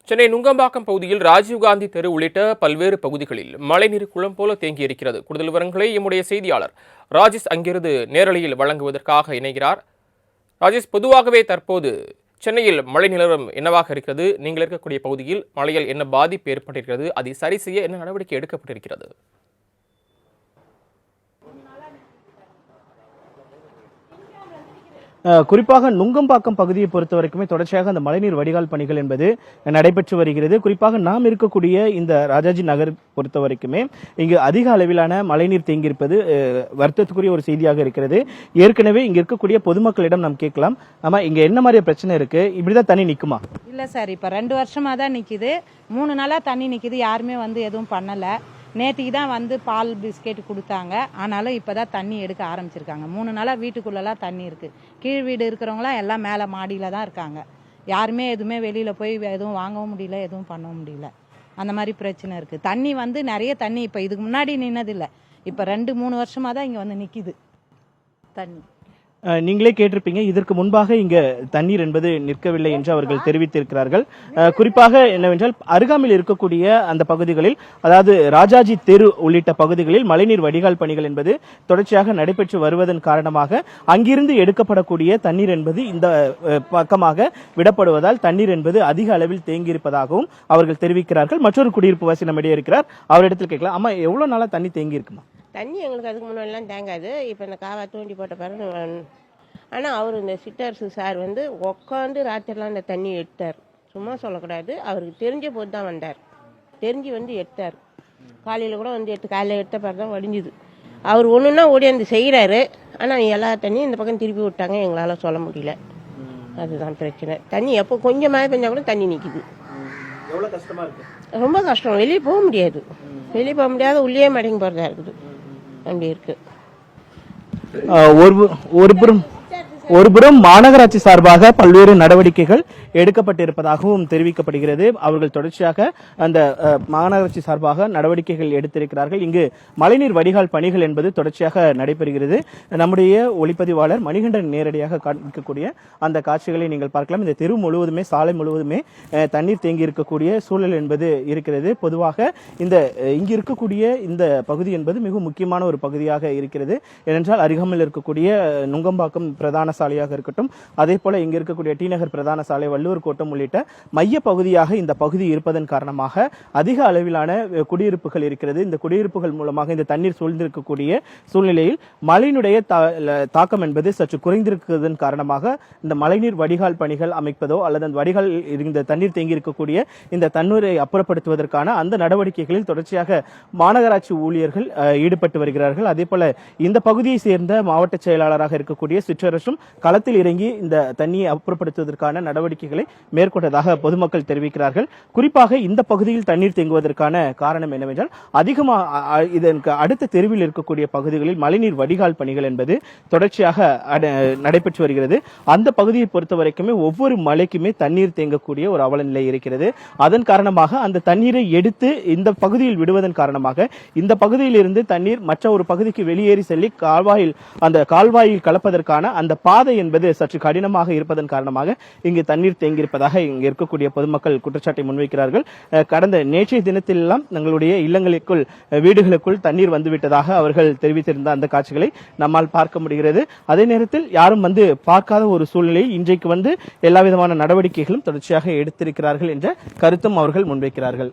சென்னை நுங்கம்பாக்கம் பகுதியில் ராஜீவ்காந்தி தெரு உள்ளிட்ட பல்வேறு பகுதிகளில் மழைநீர் குளம் போல தேங்கியிருக்கிறது. கூடுதல் விவரங்களை எம்முடைய செய்தியாளர் ராஜேஷ் அங்கிருந்து நேரலையில் வழங்குவதற்காக இணைகிறார். ராஜேஷ், பொதுவாகவே தற்போது சென்னையில் மழை நிலவரம் என்னவாக இருக்கிறது? நீங்கள் இருக்கக்கூடிய பகுதியில் மழையால் என்ன பாதிப்பு ஏற்பட்டிருக்கிறது? அதை சரி செய்ய என்ன நடவடிக்கை எடுக்கப்பட்டிருக்கிறது? குறிப்பாக நுங்கம்பாக்கம் பகுதியை பொறுத்த வரைக்குமே தொடர்ச்சியாக அந்த மழைநீர் வடிகால் பணிகள் என்பது நடைபெற்று வருகிறது. குறிப்பாக நாம் இருக்கக்கூடிய இந்த ராஜாஜி நகர் பொறுத்த வரைக்குமே இங்கு அதிக அளவிலான மழைநீர் தேங்கியிருப்பது வருத்தத்துக்குரிய ஒரு செய்தியாக இருக்கிறது. ஏற்கனவே இங்க இருக்கக்கூடிய பொதுமக்களிடம் நாம் கேட்கலாம், ஆமா இங்க என்ன மாதிரி பிரச்சனை இருக்கு, இப்படிதான் தண்ணி நிக்குமா? இல்ல சார், இப்ப 2 வருஷமா தான் நிக்குது. 3 நாளா தண்ணி நிக்குது. யாருமே எதுவும் பண்ணல. நேற்றுக்கு தான் பால் பிஸ்கெட் கொடுத்தாங்க. ஆனாலும் இப்போ தான் தண்ணி எடுக்க ஆரம்பிச்சிருக்காங்க. 3 நாளாக வீட்டுக்குள்ளெல்லாம் தண்ணி இருக்குது. கீழ் வீடு இருக்கிறவங்களாம் எல்லாம் மேலே மாடியில் தான் இருக்காங்க. யாருமே எதுவுமே வெளியில் போய் எதுவும் வாங்கவும் முடியல, எதுவும் பண்ணவும் முடியல. அந்த மாதிரி பிரச்சனை இருக்குது. தண்ணி நிறைய தண்ணி இப்போ இதுக்கு முன்னாடி நின்னதில்லை. இப்போ 2-3 வருஷமாக தான் இங்கே நிற்கிது தண்ணி. நீங்களே கேட்டிருப்பீங்க, இதற்கு முன்பாக இங்க தண்ணீர் என்பது நிற்கவில்லை என்று அவர்கள் தெரிவித்திருக்கிறார்கள். குறிப்பாக என்னவென்றால் அருகாமையில் இருக்கக்கூடிய அந்த பகுதிகளில், அதாவது ராஜாஜி தெரு உள்ளிட்ட பகுதிகளில் மழைநீர் வடிகால் பணிகள் என்பது தொடர்ச்சியாக நடைபெற்று வருவதன் காரணமாக அங்கிருந்து எடுக்கப்படக்கூடிய தண்ணீர் என்பது இந்த பக்கமாக விடப்படுவதால் தண்ணீர் என்பது அதிக அளவில் தேங்கியிருப்பதாகவும் அவர்கள் தெரிவிக்கிறார்கள். மற்றொரு குடியிருப்பு வாசி நம்மிடையே இருக்கிறார், அவரிடத்தில் கேட்கலாம். அம்மா, எவ்வளவு நாளா தண்ணி தேங்கி இருக்குமா? தண்ணி எங்களுக்கு அதுக்கு முன்னாடிலாம் தேங்காது. இப்போ இந்த காவா தூண்டி போட்ட பிறகு ஆனால் அவர் இந்த சிட்டர்ஸு சார் உட்காந்து ராத்திரிலாம் இந்த தண்ணி எடுத்தார். சும்மா சொல்லக்கூடாது, அவருக்கு தெரிஞ்ச போது தான் வந்தார். தெரிஞ்சு எடுத்தார். காலையில் கூட காலையில் எடுத்த பிறகு தான் வடிஞ்சுது. அவர் ஒன்றுன்னா ஓடியாந்து செய்கிறாரு. ஆனால் எல்லா தண்ணியும் இந்த பக்கம் திருப்பி விட்டாங்க. எங்களால் சொல்ல முடியல. அதுதான் பிரச்சனை. தண்ணி எப்போ கொஞ்சம் மழை பெஞ்சா கூட தண்ணி நிற்கிது. எவ்வளோ கஷ்டமா இருக்கு? ரொம்ப கஷ்டம். வெளியே போக முடியாது. வெளியே போக முடியாத, உள்ளே மடங்கி போகிறதா இருக்குது. அப்படி இருக்கு. ஒருபுறம் மாநகராட்சி சார்பாக பல்வேறு நடவடிக்கைகள் எடுக்கப்பட்டிருப்பதாகவும் தெரிவிக்கப்படுகிறது. அவர்கள் தொடர்ச்சியாக அந்த மாநகராட்சி சார்பாக நடவடிக்கைகள் எடுத்திருக்கிறார்கள். இங்கு மழைநீர் வடிகால் பணிகள் என்பது தொடர்ச்சியாக நடைபெறுகிறது. நம்முடைய ஒளிப்பதிவாளர் மணிகண்டன் நேரடியாக காண்பிக்கக்கூடிய அந்த காட்சிகளை நீங்கள் பார்க்கலாம். இந்த தெரு முழுவதுமே, சாலை முழுவதுமே தண்ணீர் தேங்கி இருக்கக்கூடிய சூழல் என்பது இருக்கிறது. பொதுவாக இங்கு இருக்கக்கூடிய இந்த பகுதி என்பது மிக முக்கியமான ஒரு பகுதியாக இருக்கிறது. ஏனென்றால் அருகாமையில் இருக்கக்கூடிய நுங்கம்பாக்கம் பிரதான சாலையாக இருக்கட்டும், அதே போல இங்க இருக்கக்கூடிய டி நகர் பிரதான சாலை, வள்ளுவர் கோட்டம் உள்ளிட்ட மைய பகுதியாக இந்த பகுதி இருப்பதன் காரணமாக அதிக அளவிலான குடியிருப்புகள் இருக்கிறது. இந்த குடியிருப்புகள் மூலமாக இந்த தண்ணீர் சூழ்ந்திருக்கக்கூடிய சூழ்நிலையில் மழையினுடைய தாக்கம் என்பது சற்று குறைந்திருக்கிறதன் காரணமாக இந்த மழைநீர் வடிகால் பணிகள் அமைப்பதோ அல்லது அந்த வடிகால் இந்த தண்ணீர் தேங்கி இருக்கக்கூடிய இந்த தண்ணீரை அப்புறப்படுத்துவதற்கான அந்த நடவடிக்கைகளில் தொடர்ச்சியாக மாநகராட்சி ஊழியர்கள் ஈடுபட்டு வருகிறார்கள். அதே போல இந்த பகுதியை சேர்ந்த மாவட்ட செயலாளராக இருக்கக்கூடிய சிற்றரசும் களத்தில் இறங்கி இந்த தண்ணியை அப்புறப்படுத்துவதற்கான நடவடிக்கைகளை மேற்கொண்டதாக பொதுமக்கள் தெரிவிக்கிறார்கள். குறிப்பாக இந்த பகுதியில் தண்ணீர் தேங்குவதற்கான காரணம் என்னவென்றால், அதிகமாக இதற்கு அடுத்த தெருவில் இருக்கக்கூடிய பகுதிகளில் மழைநீர் வடிகால் பணிகள் என்பது தொடர்ச்சியாக நடைபெற்று வருகிறது. அந்த பகுதியை பொறுத்த வரைக்குமே ஒவ்வொரு மழைக்குமே தண்ணீர் தேங்கக்கூடிய ஒரு அவல நிலை இருக்கிறது. அதன் காரணமாக அந்த தண்ணீரை எடுத்து இந்த பகுதியில் விடுவதன் காரணமாக இந்த பகுதியில் இருந்து தண்ணீர் மற்ற ஒரு பகுதிக்கு வெளியேறி செல்லி அந்த கால்வாயில் கலப்பதற்கான அந்த பாதை என்பது சற்று கடினமாக இருப்பதன் காரணமாக இங்கு தண்ணீர் தேங்கியிருப்பதாக இங்கு இருக்கக்கூடிய பொதுமக்கள் குற்றச்சாட்டை முன்வைக்கிறார்கள். கடந்த நேற்றைய தினத்திலெல்லாம் தங்களுடைய இல்லங்களுக்குள், வீடுகளுக்குள் தண்ணீர் வந்துவிட்டதாக அவர்கள் தெரிவித்திருந்த அந்த காட்சிகளை நம்மால் பார்க்க முடிகிறது. அதே நேரத்தில் யாரும் பார்க்காத ஒரு சூழ்நிலையில் இன்றைக்கு எல்லா விதமான நடவடிக்கைகளும் தொடர்ச்சியாக எடுத்திருக்கிறார்கள் என்ற கருத்தும் அவர்கள் முன்வைக்கிறார்கள்.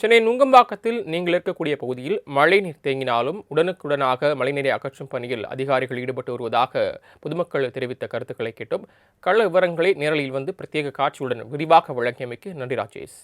சென்னை நுங்கம்பாக்கத்தில் நீங்கள் இருக்கக்கூடிய பகுதியில் மழைநீர் தேங்கினாலும் உடனுக்குடனாக மழைநீரை அகற்றும் பணியில் அதிகாரிகள் ஈடுபட்டு வருவதாக பொதுமக்கள் தெரிவித்த கருத்துக்களை கேட்டோம். கள விவரங்களை நேரலில் பிரத்யேக காட்சியுடன் விரிவாக வழங்கியமைக்கு நன்றி ராஜேஷ்.